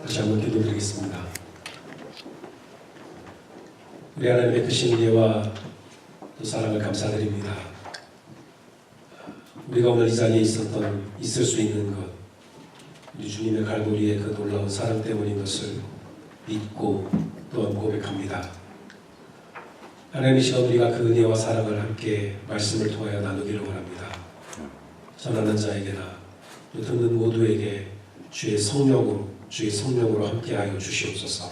다시 한번 기도드리겠습니다. 우리 하나님의 크신 은혜와 또 사랑을 감사드립니다. 우리가 오늘 이 자리에 있을 수 있는 것, 우리 주님의 갈보리의 그 놀라운 사랑 때문인 것을 믿고 또한 고백합니다. 하나님 이 시간 우리가 그 은혜와 사랑을 함께 말씀을 통하여 나누기를 원합니다. 전하는 자에게나 또 듣는 모두에게 주의 성령으로 함께하여 주시옵소서.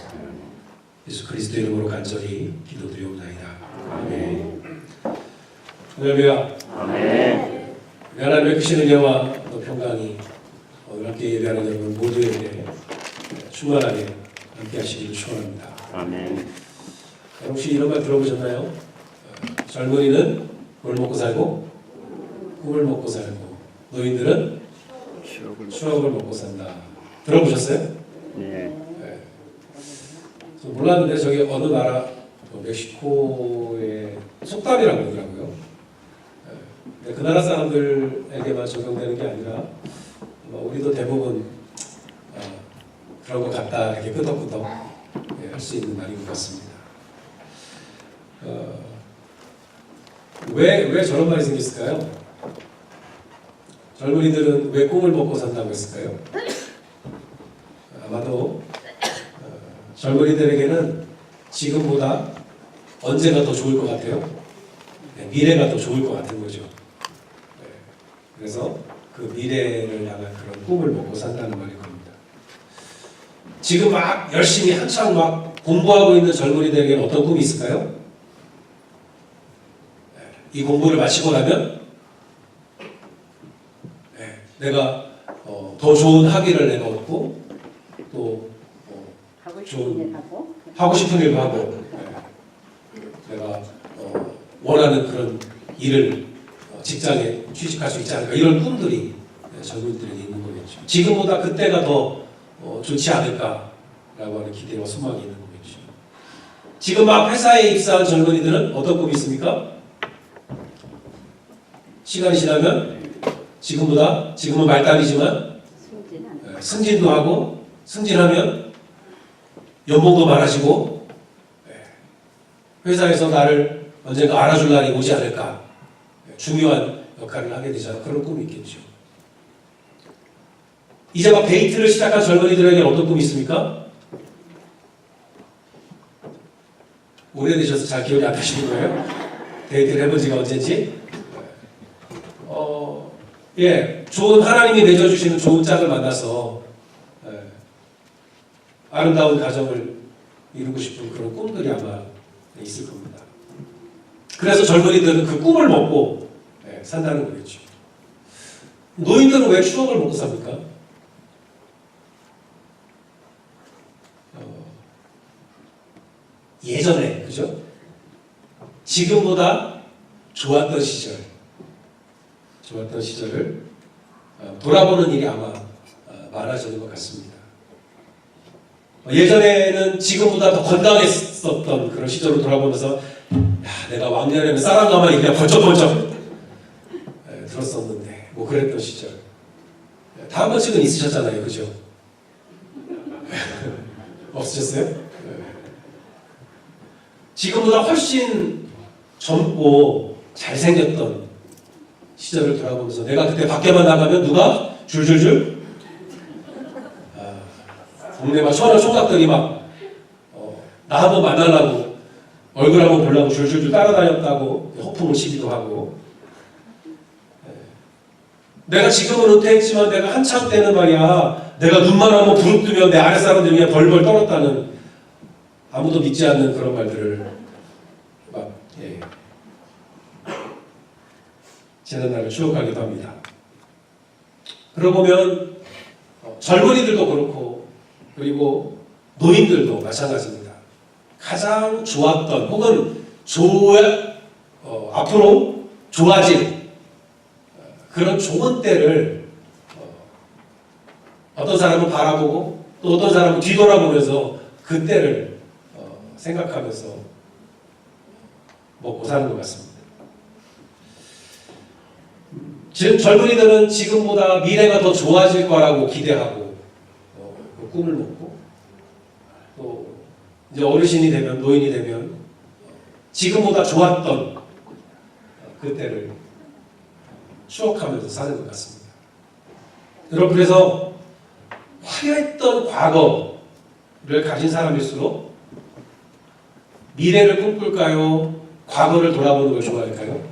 예수 그리스도 이름으로 간절히 기도드리옵나이다. 아멘. 할렐루야. 아멘. 하나님의 크신 은혜와 또 평강이 오늘 함께 예배하는 여러분 모두에게 충만하게 함께하시기를 축원합니다. 아멘. 혹시 이런 말 들어보셨나요? 젊은이는 뭘 먹고 살고 꿈을 먹고 살고 노인들은 추억을 먹고 산다. 들어보셨어요? 네. 네. 몰랐는데 저기 어느 나라 멕시코의 속담이라고 그러더라고요. 네. 그 나라 사람들에게만 적용되는 게 아니라 우리도 대부분 그런 것 같다 이렇게 끄덕끄덕 할 수 있는 말인 것 같습니다. 왜 저런 말이 생겼을까요? 젊은이들은 왜 꿈을 먹고 산다고 했을까요? 아마도 젊은이들에게는 지금보다 언제가 더 좋을 것 같아요? 네, 미래가 더 좋을 것 같은 거죠. 네, 그래서 그 미래를 향한 그런 꿈을 먹고 산다는 말일 겁니다. 지금 막 열심히 한창 막 공부하고 있는 젊은이들에게는 어떤 꿈이 있을까요? 네, 이 공부를 마치고 나면 내가 더 좋은 학위를 내가 얻고 또 하고 싶은 일도 하고 내가 원하는 그런 일을 직장에 취직할 수 있지 않을까 이런 꿈들이 젊은이들에게 있는 거겠죠. 지금보다 그때가 더 좋지 않을까라고 하는 기대와 소망이 있는 거겠죠. 지금 막 회사에 입사한 젊은이들은 어떤 꿈이 있습니까? 시간이 지나면 지금은 말단이지만 승진도 하고 승진하면 연봉도 많아지고 회사에서 나를 언젠가 알아줄 날이 오지 않을까 중요한 역할을 하게 되잖아. 그런 꿈이 있겠죠. 이제 막 데이트를 시작한 젊은이들에게 어떤 꿈이 있습니까? 오래되셔서 잘 기억이 안 나시는 거예요? 데이트를 해본 지가 언제인지? 좋은 하나님이 맺어주시는 좋은 짝을 만나서 아름다운 가정을 이루고 싶은 그런 꿈들이 아마 있을 겁니다. 그래서 젊은이들은 그 꿈을 먹고 산다는 거겠죠. 노인들은 왜 추억을 먹고 삽니까? 예전에, 그죠? 지금보다 좋았던 시절을 돌아보는 일이 아마 많아지는 것 같습니다. 예전에는 지금보다 더 건강했었던 그런 시절을 돌아보면서 내가 왕년에는 쌀 한 가마니 그냥 번쩍번쩍 들었었는데 뭐 그랬던 시절 다 한 번씩은 있으셨잖아요. 그죠? 없으셨어요? 지금보다 훨씬 젊고 잘생겼던 시절을 돌아보면서 내가 그때 밖에만 나가면 누가 줄줄줄 동네 막 천하 총각들이 막 나 한번 만나려고 얼굴 한번 보려고 줄줄줄 따라다녔다고 허풍을 치기도 하고 내가 지금은 은퇴했지만 내가 한참 때는 말이야 내가 눈만 한번 부릅뜨면 내 아랫사람들이 그냥 벌벌 떨었다는 아무도 믿지 않는 그런 말들을 막 지난 날을 추억하기도 합니다. 그러고 보면 젊은이들도 그렇고 그리고 노인들도 마찬가지입니다. 가장 좋았던 혹은 앞으로 좋아질 그런 좋은 때를 어떤 사람은 바라보고 또 어떤 사람은 뒤돌아보면서 그 때를 생각하면서 먹고 사는 것 같습니다. 젊은이들은 지금보다 미래가 더 좋아질 거라고 기대하고 꿈을 먹고 또 이제 어르신이 되면, 노인이 되면 지금보다 좋았던 그때를 추억하면서 사는 것 같습니다. 여러분, 그래서 화려했던 과거를 가진 사람일수록 미래를 꿈꿀까요? 과거를 돌아보는 걸 좋아할까요?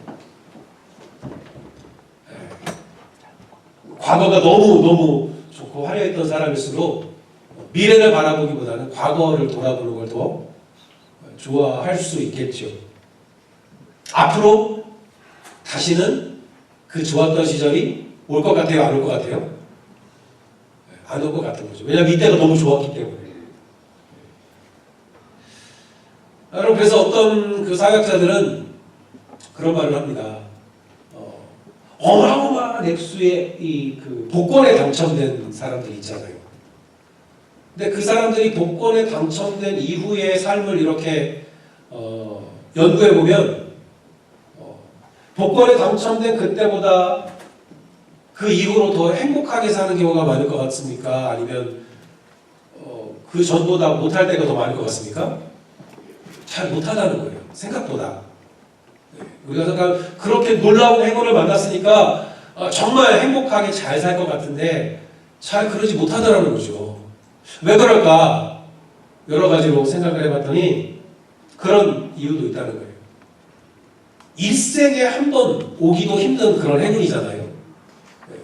과거가 너무 좋고 화려했던 사람일수록 미래를 바라보기보다는 과거를 돌아보는 걸 더 좋아할 수 있겠죠. 앞으로 다시는 그 좋았던 시절이 올 것 같아요? 안 올 것 같아요? 안 올 것 같은 거죠. 왜냐하면 이때가 너무 좋았기 때문에. 여러분, 그래서 어떤 그 사역자들은 그런 말을 합니다. 어마어마한 액수의 이 그 복권에 당첨된 사람들이 있잖아요. 근데 그 사람들이 복권에 당첨된 이후의 삶을 이렇게 연구해 보면 복권에 당첨된 그때보다 그 이후로 더 행복하게 사는 경우가 많을 것 같습니까? 아니면 그 전보다 못할 때가 더 많을 것 같습니까? 잘 못하다는 거예요. 생각보다. 우리가 잠깐 그렇게 놀라운 행운을 만났으니까 정말 행복하게 잘 살 것 같은데 잘 그러지 못하더라는 거죠. 왜 그럴까? 여러 가지로 생각을 해봤더니 그런 이유도 있다는 거예요. 일생에 한 번 오기도 힘든 그런 행운이잖아요.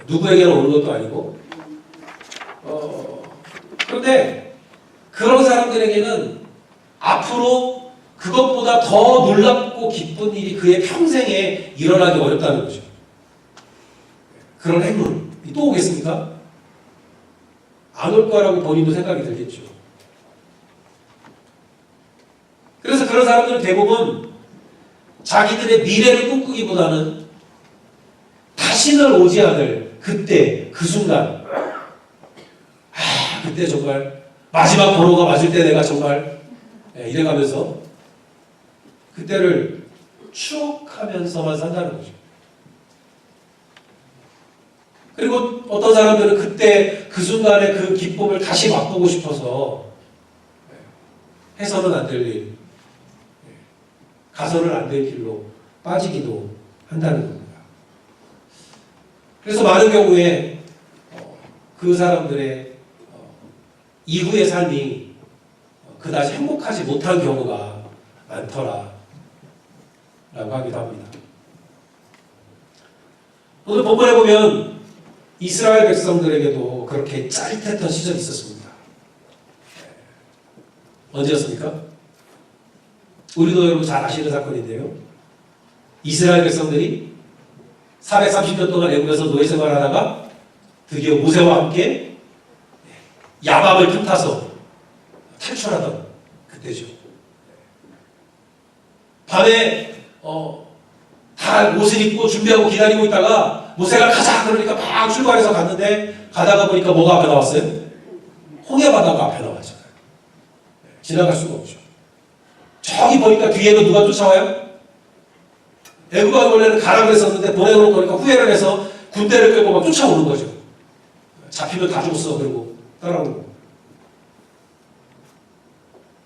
누구에게는 오는 것도 아니고. 그런데 그런 사람들에게는 앞으로 그것보다 더 놀랍고 기쁜 일이 그의 평생에 일어나기 어렵다는 거죠. 그런 행운이 또 오겠습니까? 안 올 거라고 본인도 생각이 들겠죠. 그래서 그런 사람들은 대부분 자기들의 미래를 꿈꾸기보다는 다시는 오지 않을 그때, 그 순간, 그때 정말 마지막 번호가 맞을 때 내가 정말 이래가면서 그때를 추억하면서만 산다는 거죠. 그리고 어떤 사람들은 그때 그 순간의 그 기쁨을 다시 맛보고 싶어서 해서는 안 될 일, 가서는 안 될 길로 빠지기도 한다는 겁니다. 그래서 많은 경우에 그 사람들의 이후의 삶이 그다지 행복하지 못한 경우가 많더라 라고 하기도 합니다. 오늘 본문에 보면 이스라엘 백성들에게도 그렇게 짜릿했던 시절이 있었습니다. 언제였습니까? 우리도 여러분 잘 아시는 사건인데요. 이스라엘 백성들이 430년 동안 애굽에서 노예 생활하다가 드디어 모세와 함께 야밤을 틈타서 탈출하던 그때죠. 밤에 다 옷을 입고 준비하고 기다리고 있다가 모세가 가자 그러니까 막 출발해서 갔는데 가다가 보니까 뭐가 앞에 나왔어요? 홍해바다가 앞에 나왔잖아요. 지나갈 수가 없죠. 저기 보니까 뒤에는 누가 쫓아와요? 애굽가 원래는 가라 그랬었는데 보내놓고 보니까 후회를 해서 군대를 끌고 막 쫓아오는 거죠. 잡히면 다 죽었어 그러고 따라오는 거.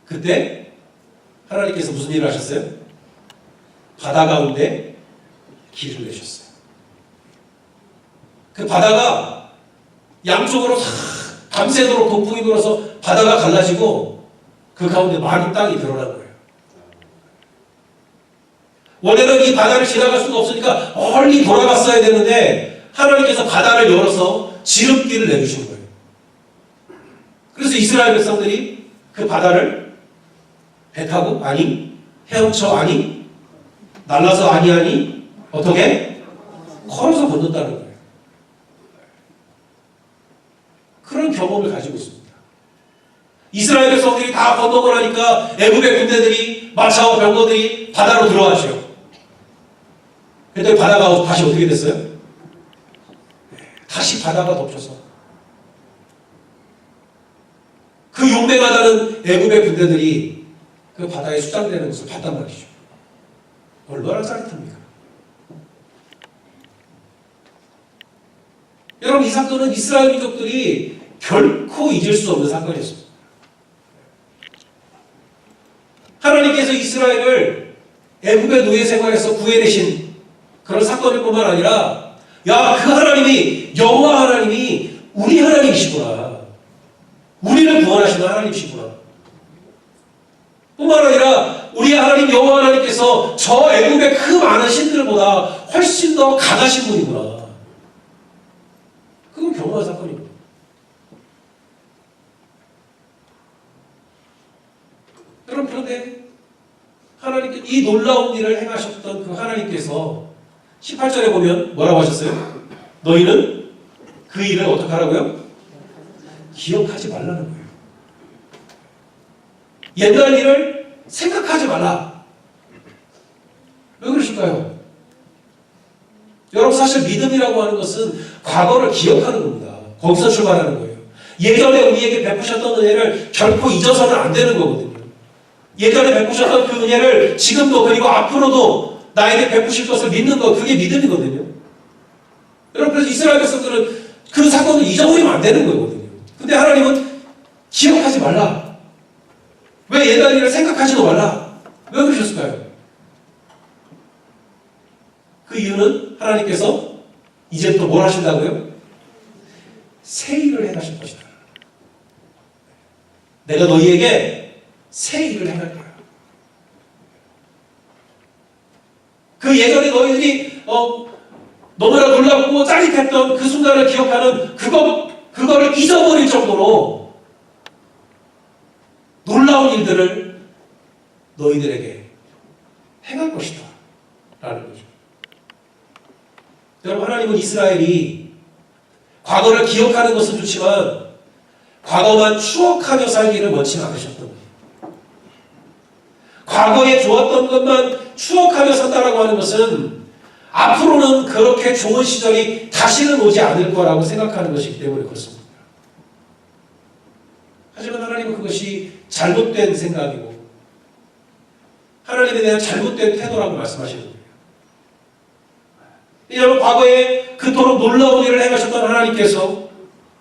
그때 하나님께서 무슨 일을 하셨어요? 바다 가운데 길을 내셨어요. 그 바다가 양쪽으로 밤새도록 동풍이 불어서 바다가 갈라지고 그 가운데 많은 땅이 드러난 거예요. 원래는 이 바다를 지나갈 수가 없으니까 멀리 돌아갔어야 되는데 하나님께서 바다를 열어서 지름길을 내주신 거예요. 그래서 이스라엘 백성들이 그 바다를 배 타고 아니 헤엄쳐 아니 날라서 아니 어떻게 걸어서 건넜다는 거예요. 그런 경험을 가지고 있습니다. 이스라엘 백성들이 다 건너고 나니까 애굽의 군대들이 마차와 병거들이 바다로 들어왔죠. 그랬더니 바다가 다시 어떻게 됐어요? 다시 바다가 덮쳐서 그 용맹하다는 애굽의 군대들이 그 바다에 수장되는 것을 봤단 말이죠. 얼마나 짜릿합니까? 여러분, 이 사건은 이스라엘 민족들이 결코 잊을 수 없는 사건이었습니다. 하나님께서 이스라엘을 애굽의 노예 생활에서 구해내신 그런 사건일 뿐만 아니라 야, 그 하나님이 여호와 하나님이 우리 하나님이시구나. 우리를 구원하시는 하나님이시구나. 뿐만 아니라 우리 하나님 여호와 하나님께서 저 애굽의 그 많은 신들보다 훨씬 더 강하신 분이구나. 그건 경험한 사건입니다. 여러분, 그런데 하나님께 이 놀라운 일을 행하셨던 그 하나님께서 18절에 보면 뭐라고 하셨어요? 너희는 그 일을 어떻게 하라고요? 기억하지 말라는 거예요. 옛날 일을 생각하지 말라. 왜 그러실까요? 여러분, 사실 믿음이라고 하는 것은 과거를 기억하는 겁니다. 거기서 출발하는 거예요. 예전에 우리에게 베푸셨던 은혜를 결코 잊어서는 안 되는 거거든요. 예전에 베푸셨던 그 은혜를 지금도 그리고 앞으로도 나에게 베푸실 것을 믿는 것, 그게 믿음이거든요. 여러분, 그래서 이스라엘 백성들은 그 사건을 잊어버리면 안 되는 거거든요. 근데 하나님은 기억하지 말라. 왜 옛날 일을 생각하지도 말라. 왜 그러셨을까요? 그 이유는 하나님께서 이제부터 뭘 하신다고요? 새 일을 행하실 것이다. 내가 너희에게 새 일을 행할 거야. 그 예전에 너희들이 너무나 놀랍고 짜릿했던 그 순간을 기억하는 그거를 잊어버릴 정도로 놀라운 일들을 너희들에게 행할 것이다. 라는 거죠. 여러분, 하나님은 이스라엘이 과거를 기억하는 것은 좋지만 과거만 추억하며 살기를 원치 않으셨던 거예요. 과거에 좋았던 것만 추억하며 산다라고 하는 것은 앞으로는 그렇게 좋은 시절이 다시는 오지 않을 거라고 생각하는 것이기 때문에 그렇습니다. 하지만 하나님은 그것이 잘못된 생각이고 하나님에 대한 잘못된 태도라고 말씀하시는 거예요. 여러분, 과거에 그토록 놀라운 일을 행하셨던 하나님께서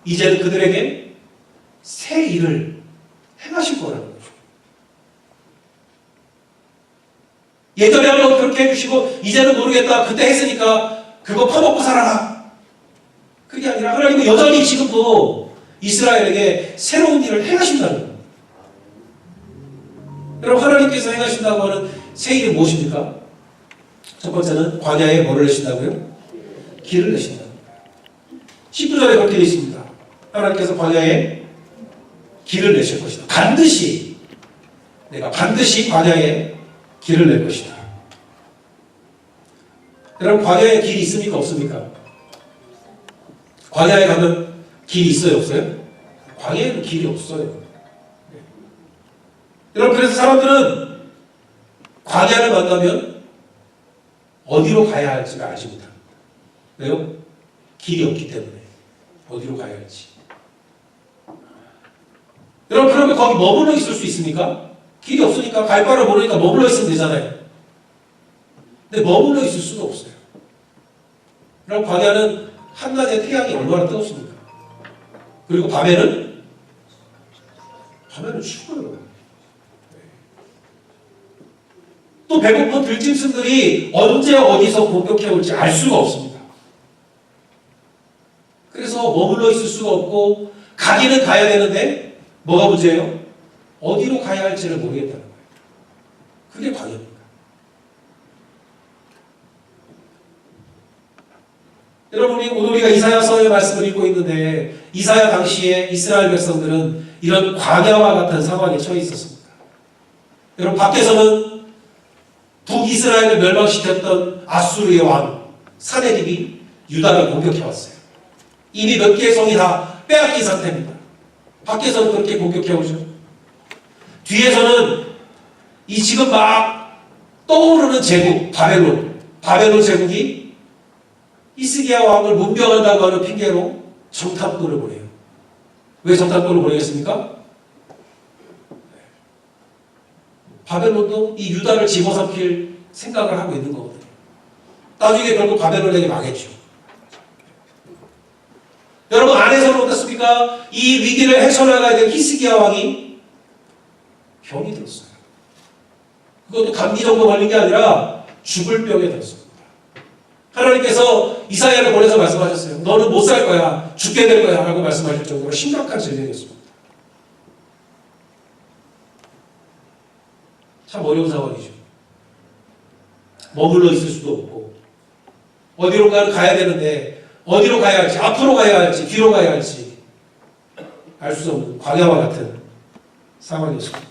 이제는 그들에게 새 일을 행하실 거라는 거죠. 예전에 한번 그렇게 해주시고 이제는 모르겠다. 그때 했으니까 그거 퍼먹고 살아라. 그게 아니라 하나님은 여전히 지금도 이스라엘에게 새로운 일을 행하신다는 거예요. 여러분, 하나님께서 행하신다고 하는 새 일이 무엇입니까? 첫 번째는 광야에 뭐를 내신다고요? 길을 내신다는 거예요. 19절에 그렇게 되어 있습니다. 하나님께서 광야에 길을 내실 것이다. 반드시 내가 반드시 광야에 길을 낼 것이다. 여러분, 광야에 길이 있습니까? 없습니까? 광야에 가면 길이 있어요? 없어요? 광야에는 길이 없어요. 여러분, 그래서 사람들은 광야를 만나면 어디로 가야 할지를 알지 못합니다. 왜요? 길이 없기 때문에. 어디로 가야 할지. 여러분, 그러면 거기 머물러 있을 수 있습니까? 길이 없으니까 갈 바를 모르니까 머물러 있으면 되잖아요. 근데 머물러 있을 수가 없어요. 그럼 광야는 한낮에 태양이 얼마나 뜨겁습니까? 그리고 밤에는 추워요. 또 배고픈 들짐승들이 언제 어디서 공격해 올지 알 수가 없습니다. 그래서 머물러 있을 수가 없고 가기는 가야 되는데 뭐가 문제예요? 어디로 가야 할지를 모르겠다는 거예요. 그게 광야입니다. 여러분이 오늘 우리가 이사야서의 말씀을 읽고 있는데 이사야 당시에 이스라엘 백성들은 이런 광야와 같은 상황에 처해 있었습니다. 여러분, 밖에서는 북이스라엘을 멸망시켰던 아수르의 왕 사네립이 유다를 공격해왔어요. 이미 몇 개의 성이 다 빼앗긴 상태입니다. 밖에서는 그렇게 공격해오죠. 뒤에서는 이 지금 막 떠오르는 제국 바벨론 제국이 히스기야 왕을 문병한다고 하는 핑계로 정탐꾼을 보내요. 왜 정탐꾼을 보내겠습니까? 바벨론도 이 유다를 집어삼킬 생각을 하고 있는 거거든요. 나중에 결국 바벨론에게 망했죠. 여러분, 안에서는 어떻습니까? 이 위기를 헤쳐나가야 될 히스기야 왕이 병이 들었어요. 그것도 감기 정도 걸린 게 아니라 죽을 병에 들었습니다. 하나님께서 이사야를 보내서 말씀하셨어요. 너는 못 살 거야. 죽게 될 거야. 라고 말씀하실 정도로 심각한 질병이었습니다. 참 어려운 상황이죠. 머물러 있을 수도 없고 어디론가는 가야 되는데 어디로 가야 할지, 앞으로 가야 할지, 뒤로 가야 할지 알 수 없는 광야와 같은 상황이었습니다.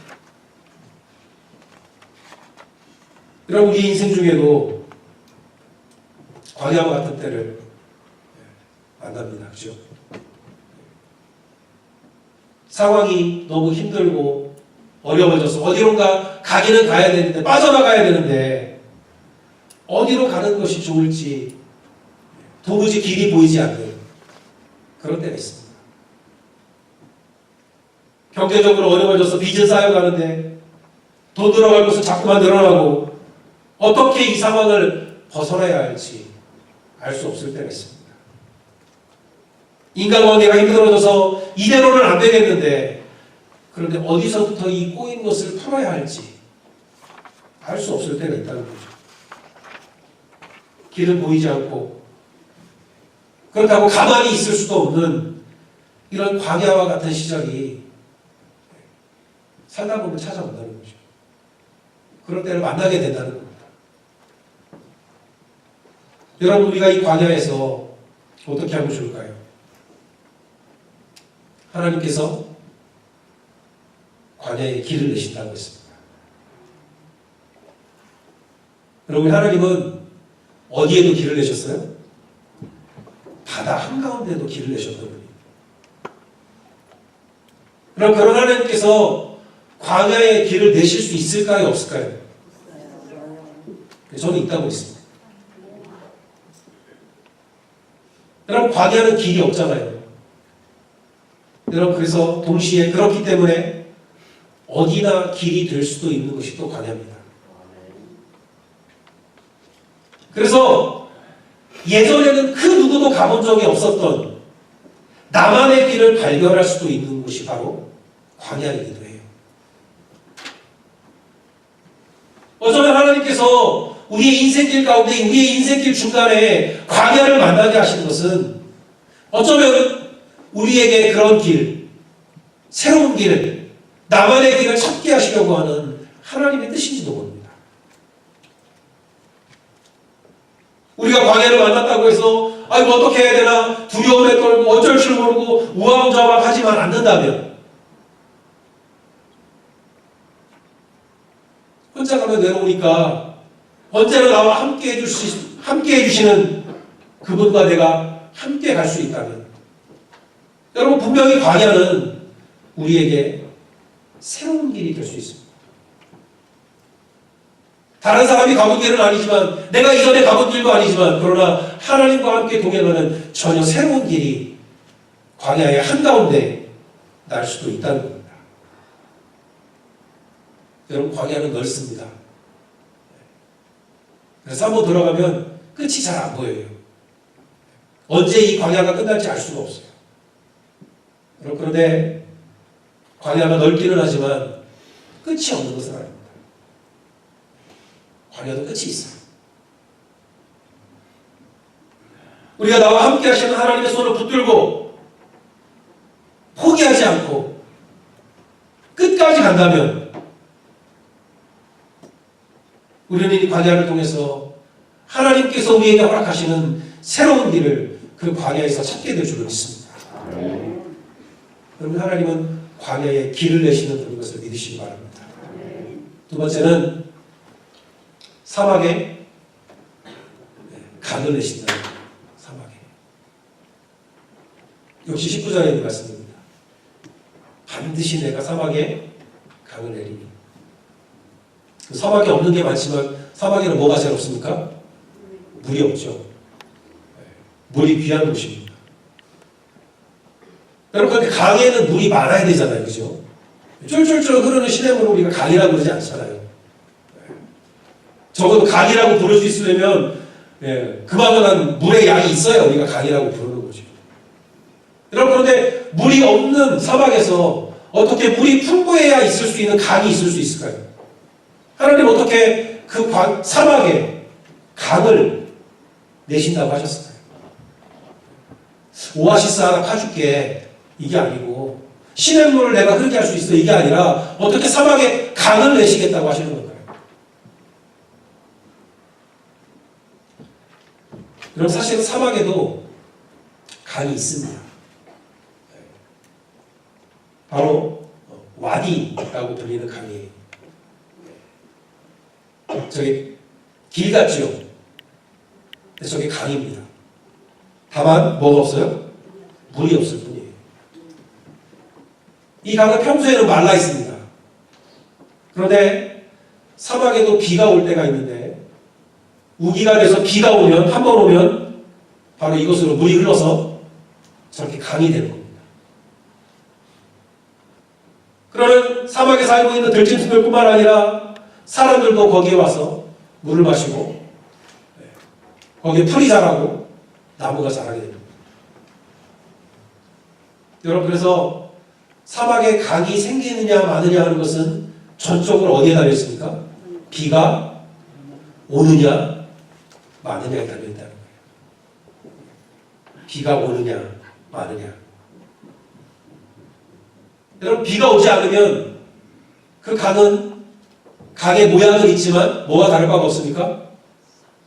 여러분, 우리 인생 중에도 광야와 같은 때를 만납니다. 그죠? 상황이 너무 힘들고 어려워져서 어디론가 가기는 가야 되는데, 빠져나가야 되는데 어디로 가는 것이 좋을지 도무지 길이 보이지 않는 그런 때가 있습니다. 경제적으로 어려워져서 빚은 쌓여가는데 돈 들어갈 곳은 자꾸만 늘어나고 어떻게 이 상황을 벗어나야 할지 알 수 없을 때가 있습니다. 인간관계가 힘들어져서 이대로는 안 되겠는데, 그런데 어디서부터 이 꼬인 것을 풀어야 할지 알 수 없을 때가 있다는 거죠. 길은 보이지 않고 그렇다고 가만히 있을 수도 없는 이런 광야와 같은 시절이 살다 보면 찾아온다는 거죠. 그럴 때를 만나게 된다는 겁니다. 여러분, 우리가 이 광야에서 어떻게 하면 좋을까요? 하나님께서 광야에 길을 내신다고 했습니다. 여러분, 하나님은 어디에도 길을 내셨어요? 바다 한가운데도 길을 내셨던 분이에요. 그럼 그런 하나님께서 광야에 길을 내실 수 있을까요? 없을까요? 저는 있다고 믿습니다. 여러분, 광야는 길이 없잖아요. 여러분, 그래서 동시에 그렇기 때문에 어디나 길이 될 수도 있는 것이 또 광야입니다. 그래서 예전에는 그 누구도 가본 적이 없었던 나만의 길을 발견할 수도 있는 곳이 바로 광야이기도 해요. 어쩌면 하나님께서 우리의 인생길 가운데, 우리의 인생길 중간에 광야를 만나게 하시는 것은 어쩌면 우리에게 그런 길, 새로운 길을, 나만의 길을 찾게 하시려고 하는 하나님의 뜻인지도 모릅니다. 우리가 광야를 만났다고 해서 아이고 어떻게 해야 되나 두려움에 떨고 어쩔 줄 모르고 우왕좌왕하지만 않는다면, 혼자 가면 외로우니까 언제나 나와 함께 해주시는 그분과 내가 함께 갈 수 있다면, 여러분, 분명히 광야는 우리에게 새로운 길이 될 수 있습니다. 다른 사람이 가본 길은 아니지만, 내가 이전에 가본 길도 아니지만, 그러나 하나님과 함께 동행하는 전혀 새로운 길이 광야의 한가운데 날 수도 있다는 겁니다. 여러분, 광야는 넓습니다. 그래서 한번 들어가면 끝이 잘 안 보여요. 언제 이 광야가 끝날지 알 수가 없어요. 그런데 광야가 넓기는 하지만 끝이 없는 것은 아닙니다. 광야도 끝이 있어요. 우리가 나와 함께 하시는 하나님의 손을 붙들고 포기하지 않고 끝까지 간다면 우리는 이 광야를 통해서 하나님께서 우리에게 허락하시는 새로운 길을 그 광야에서 찾게 될 줄을 믿습니다. 그러면 하나님은 광야에 길을 내시는 분인 것을 믿으시기 바랍니다. 두 번째는 사막에 강을 내신다는 거예요. 사막에. 역시 19절에 있는 말씀입니다. 반드시 내가 사막에 강을 내리니. 사막에 없는 게 많지만 사막에는 뭐가 제일 없습니까? 물이 없죠. 물이 귀한 곳입니다. 여러분, 그런데 강에는 물이 많아야 되잖아요. 그죠? 쫄쫄쫄 흐르는 시냇물을 우리가 강이라고 그러지 않잖아요. 적어도 강이라고 부를 수 있으려면 그만한 물의 양이 있어야 우리가 강이라고 부르는 거죠. 여러분, 그런데 물이 없는 사막에서 어떻게 물이 풍부해야 있을 수 있는 강이 있을 수 있을까요? 하나님 어떻게 그 사막에 강을 내신다고 하셨어요? 오아시스 하나 파줄게 이게 아니고 시냇물을 내가 흐르게 할 수 있어 이게 아니라 어떻게 사막에 강을 내시겠다고 하시는 건가요? 그럼 사실 사막에도 강이 있습니다. 바로 와디라고 불리는 강이에요. 저기 길 같죠? 저게 강입니다. 다만 뭐가 없어요? 물이 없을 뿐이에요. 이 강은 평소에는 말라 있습니다. 그런데 사막에도 비가 올 때가 있는데 우기가 돼서 비가 오면 한 번 오면 바로 이곳으로 물이 흘러서 저렇게 강이 되는 겁니다. 그러는 사막에 살고 있는 들짐승들뿐만 아니라 사람들도 거기에 와서 물을 마시고 거기에 풀이 자라고 나무가 자라게 됩니다. 여러분 그래서 사막에 강이 생기느냐 마느냐 하는 것은 전적으로 어디에 달려있습니까? 비가 오느냐 마느냐에 달려있다는 거예요. 비가 오느냐 마느냐. 여러분 비가 오지 않으면 그 강은 강의 모양은 있지만 뭐가 다를 바가 없습니까?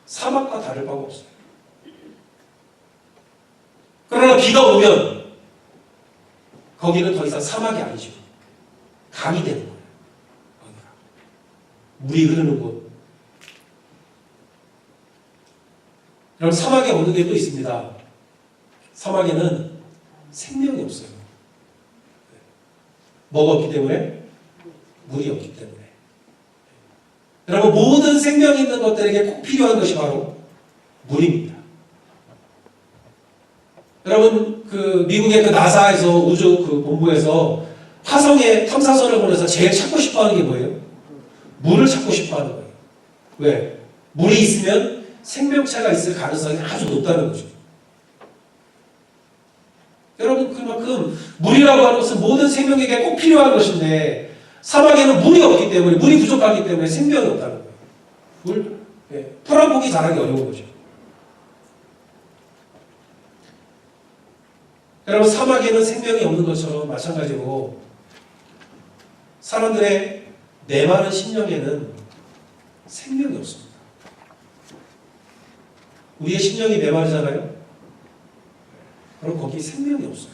사막과 다를 바가 없어요. 그러나 비가 오면 거기는 더 이상 사막이 아니죠. 강이 되는 거예요. 물이 흐르는 곳. 여러분 사막에 어느 게 또 있습니다. 사막에는 생명이 없어요. 뭐가 없기 때문에? 물이 없기 때문에. 여러분 모든 생명 있는 것들에게 꼭 필요한 것이 바로 물입니다. 여러분 그 미국의 그 나사에서 우주 그 본부에서 화성에 탐사선을 보내서 제일 찾고 싶어하는 게 뭐예요? 물을 찾고 싶어하는 거예요. 왜? 물이 있으면 생명체가 있을 가능성이 아주 높다는 거죠. 여러분 그만큼 물이라고 하는 것은 모든 생명에게 꼭 필요한 것인데 사막에는 물이 없기 때문에 물이 부족하기 때문에 생명이 없다는 거예요. 물? 풀 한 포기 자라기 어려운 거죠. 여러분 사막에는 생명이 없는 것처럼 마찬가지로 사람들의 메마른 심령에는 생명이 없습니다. 우리의 심령이 메마르잖아요. 그럼 거기 생명이 없어요.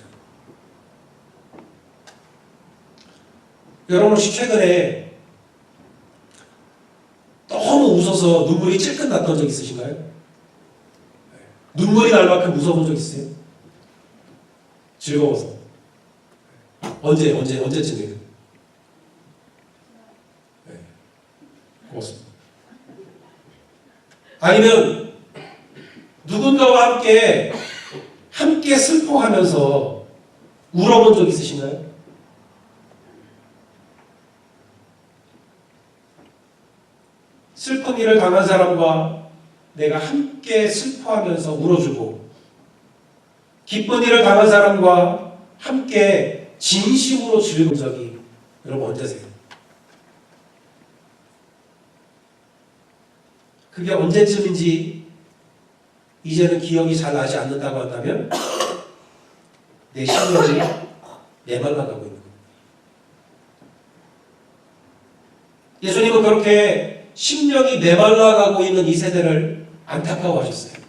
여러분 혹시 최근에 너무 웃어서 눈물이 찔끔 났던 적 있으신가요? 눈물이 날 만큼 웃어본 적 있어요? 즐거워서. 언제쯤이에요? 네. 고맙습니다. 아니면 누군가와 함께 슬퍼하면서 울어본 적 있으신가요? 슬픈 일을 당한 사람과 내가 함께 슬퍼하면서 울어주고 기쁜 일을 당한 사람과 함께 진심으로 즐거운 적이 여러분 언제세요? 그게 언제쯤인지 이제는 기억이 잘 나지 않는다고 한다면 내 심령이 메말라가고 있는 거예요. 예수님은 그렇게 심령이 메말라가고 있는 이 세대를 안타까워하셨어요.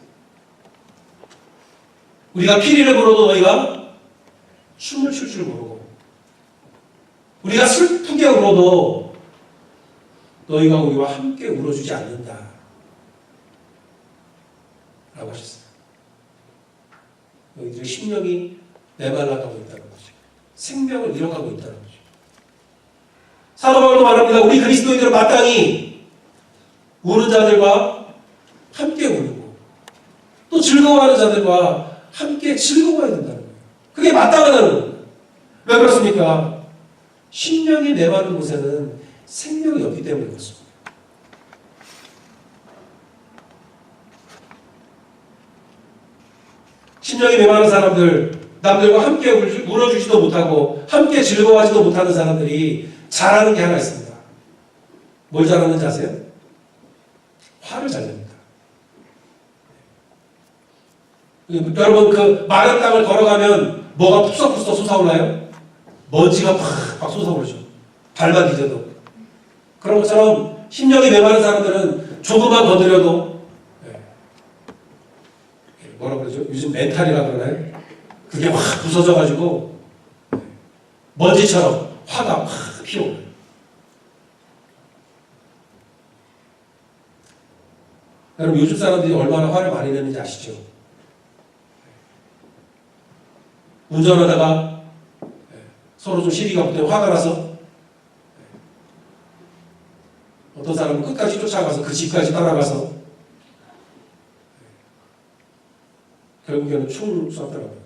우리가 피리를 불어도 너희가 춤을 출 줄 모르고 우리가 슬프게 울어도 너희가 우리와 함께 울어주지 않는다 라고 하셨어요. 너희들의 심령이 메말라가고 있다는 거죠. 생명을 잃어가고 있다는 거죠. 사도 바울도 말합니다. 우리 그리스도인들은 마땅히 우는 자들과 함께 우고 또 즐거워하는 자들과 함께 즐거워야 된다는 거예요. 그게 마땅하다는 거예요. 왜 그렇습니까? 심령이 메마른 곳에는 생명이 없기 때문에 그렇습니다. 심령이 메마른 사람들, 남들과 함께 울어주지도 못하고 함께 즐거워하지도 못하는 사람들이 잘하는 게 하나 있습니다. 뭘 잘하는지 아세요? 화를 잘 냅니다. 여러분 그 마른 땅을 걸어가면 뭐가 푸석푸석 솟아올라요? 먼지가 팍팍 솟아오르죠. 발만 디뎌도. 그런 것처럼 심령이 메마른 사람들은 조금만 건드려도 뭐라 그러죠? 요즘 멘탈이라 그러나요? 그게 확 부서져가지고 먼지처럼 화가 확 피어오르요. 여러분 요즘 사람들이 얼마나 화를 많이 내는지 아시죠? 운전하다가 서로 좀 시비가 붙으면 화가 나서 어떤 사람은 끝까지 쫓아가서 그 집까지 따라가서 결국에는 총 쐈더라고요.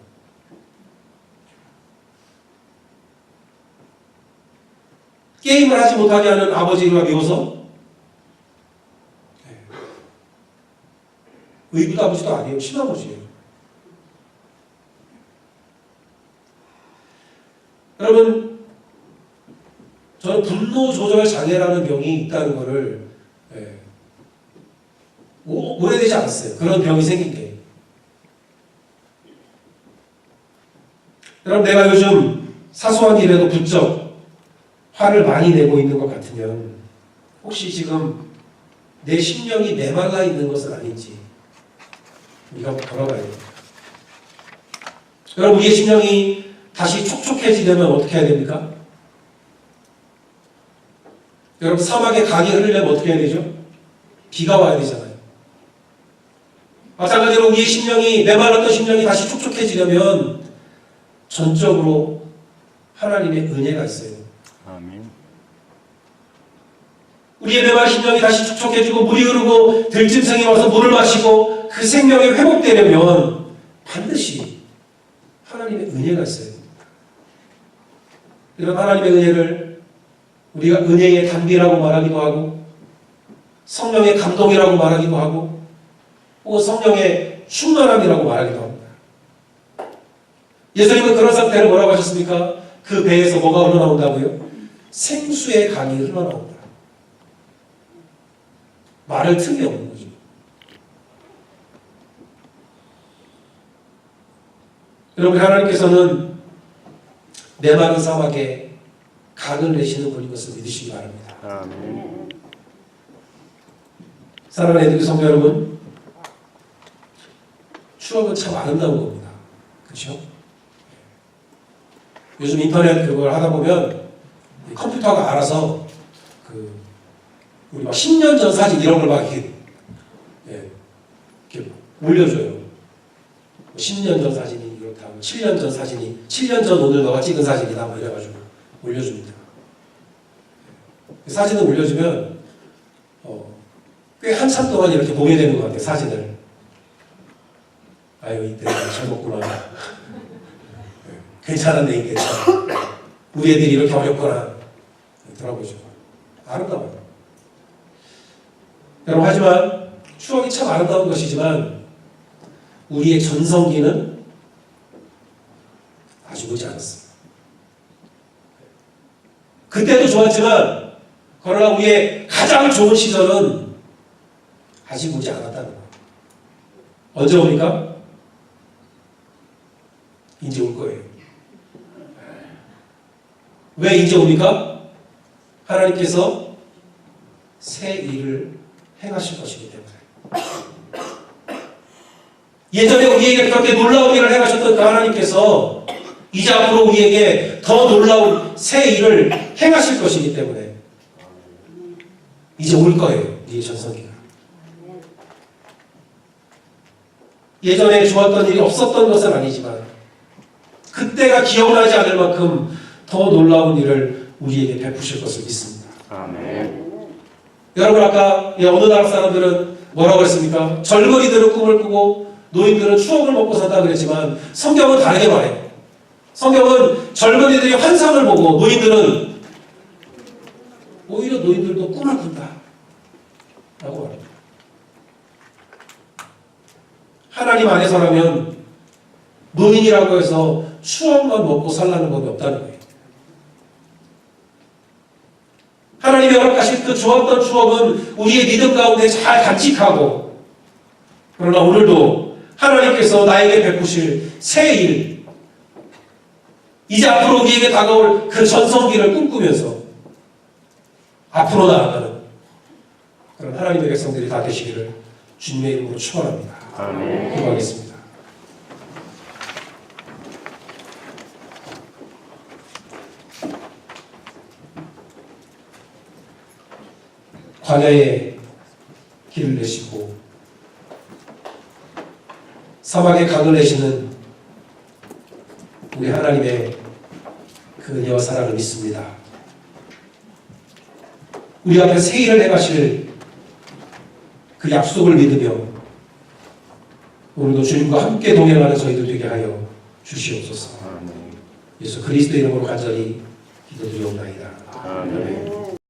게임을 하지 못하게 하는 아버지가 미워서 의붓 아버지도 아니에요. 친아버지예요. 여러분 저는 분노 조절 장애라는 병이 있다는 것을 오래되지 않았어요. 그런 병이 생긴 게. 여러분 내가 요즘 사소한 일에도 부쩍 화를 많이 내고 있는 것 같으면 혹시 지금 내 심령이 메말라 있는 것은 아닌지 우리가 한번 돌아봐야 됩니다. 여러분 우리의 심령이 다시 촉촉해지려면 어떻게 해야 됩니까? 여러분 사막에 강이 흐르려면 어떻게 해야 되죠? 비가 와야 되잖아요. 마찬가지로 우리의 심령이 메말랐던 심령이 다시 촉촉해지려면 전적으로 하나님의 은혜가 있어요. 아멘. 우리의 메마른 심령이 다시 촉촉해지고 물이 흐르고 들짐승이 와서 물을 마시고 그 생명이 회복되려면 반드시 하나님의 은혜가 있어요. 이런 하나님의 은혜를 우리가 은혜의 단비라고 말하기도 하고 성령의 감동이라고 말하기도 하고 혹은 성령의 충만함이라고 말하기도 합니다. 예수님은 그런 상태를 뭐라고 하셨습니까? 그 배에서 뭐가 흘러나온다고요? 생수의 강이 흘러나온다. 말할 틈이 없는 거죠. 여러분 하나님께서는 메마른 사막에 강을 내시는 분인 것을 믿으시기 바랍니다. 아멘. 사랑하는 애들 성도 여러분, 추억은 참 아름다운 겁니다. 그렇죠? 요즘 인터넷 그걸 하다 보면 컴퓨터가 알아서 우리 막 10년 전 사진 이런 걸 막 이렇게 올려줘요. 10년 전 사진이 이렇다, 7년 전 사진이 7년 전 오늘 너가 찍은 사진이다, 뭐 이래가지고 올려줍니다. 사진을 올려주면 꽤 한참 동안 이렇게 보게 되는 것 같아요. 사진을. 아유 이때 젊었구나. 괜찮았네 이게 참. 우리 애들이 이렇게 어렵구나. 돌아보죠. 아름다워요. 여러분 하지만 추억이 참 아름다운 것이지만 우리의 전성기는 아주 오지 않았습니다. 그때도 좋았지만 그러나 우리의 가장 좋은 시절은 아직 오지 않았다는 거예요. 언제 옵니까? 이제 올 거예요. 왜 이제 옵니까? 하나님께서 새 일을 행하실 것이기 때문에. 예전에 우리에게 그렇게 놀라운 일을 행하셨던 그 하나님께서 이제 앞으로 우리에게 더 놀라운 새 일을 행하실 것이기 때문에 이제 올 거예요. 우리의 전성기가. 예전에 좋았던 일이 없었던 것은 아니지만 그때가 기억나지 않을 만큼 더 놀라운 일을 우리에게 베푸실 것을 믿습니다. 아멘. 여러분 아까 어느 나라 사람들은 뭐라고 했습니까? 젊은이들은 꿈을 꾸고 노인들은 추억을 먹고 산다 그랬지만 성경은 다르게 말해요. 성경은 젊은이들이 환상을 보고 노인들은 오히려 노인들도 꿈을 꾼다 라고 말합니다. 하나님 안에서라면 노인이라고 해서 추억만 먹고 살라는 법이 없다는 거예요. 하나님이 허락하신 그 좋았던 추억은 우리의 믿음 가운데 잘 간직하고, 그러나 오늘도 하나님께서 나에게 베푸실 새 일, 이제 앞으로 우리에게 다가올 그 전성기를 꿈꾸면서 앞으로 나아가는 그런 하나님의 백성들이 다 되시기를 주님의 이름으로 축원합니다. 아멘. 기도하겠습니다. 광야에 길을 내시고 사막에 강을 내시는 우리 하나님의 그 은혜와 사랑을 믿습니다. 우리 앞에 새 일을 행하실 그 약속을 믿으며 오늘도 주님과 함께 동행하는 저희들 되게 하여 주시옵소서. 아멘. 예수 그리스도 이름으로 간절히 기도드리옵나이다. 아멘.